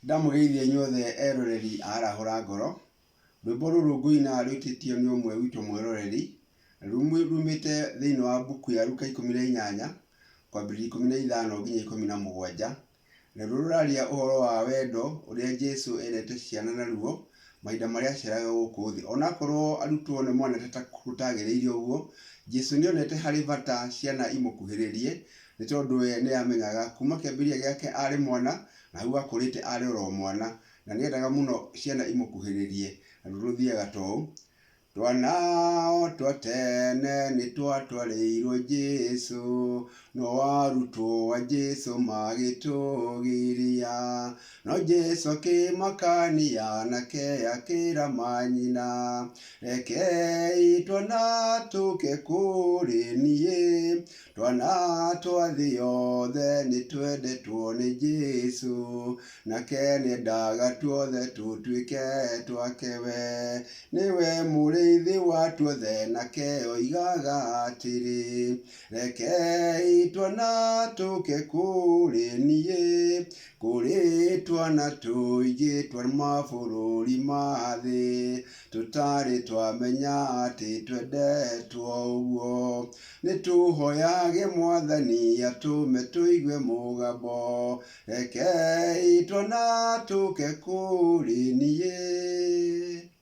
Ndamugeithia inyuothe eroreri arahũra ngoro. Rwĩmbo rũrũ ngũina rwĩtĩtio nĩ ũmwe witũ mwĩroreri. Rumĩte thĩinĩ wa mbuku ya Luka 18 kwambĩrĩria 15 nginya 17. Na rũraria ũhoro wa wendo ũrĩa Jesũ endete ciana naruo mahinda marĩa aceraga gũkũ thĩ. Onakorwo arutwo nĩ monete ta gũtagĩrĩire ũguo, Jesũ nĩonete harĩ bata ciana imũkuhĩrĩrie, nĩ tondũ we nĩ amenyaga kuma kĩambĩrĩria gĩake arĩ mwana na hau akũrĩte arĩ oro mwana, na nĩ endaga mũno ciana imũkuhĩrĩrie. Na rũthiaga ta ũũ: Twana o twa tene nĩ twatwarĩirwo Jesũ, no arutwo a Jesũ magĩtũgiria. No Jesũ akĩmakania nake akĩra manyina, rekei twana tũke kũrĩ niĩ. Twana twa thĩ yothe nĩ twendetwo nĩ Jesũ, nake nĩendaga tuothe tũtuĩke twake we. Nĩwe mũrĩithi wa tuothe, nake oigaga atĩrĩ, rekei twana tũke kũrĩ niĩ. Kũrĩ twana tũingĩ twa mabũrũri ma thĩ, tũtarĩ twamenya atĩ twendetwo ũguo. Nĩ tũhoyage Mwathani atũme tũigue mũgambo, rekei twana tũke kũrĩ niĩ.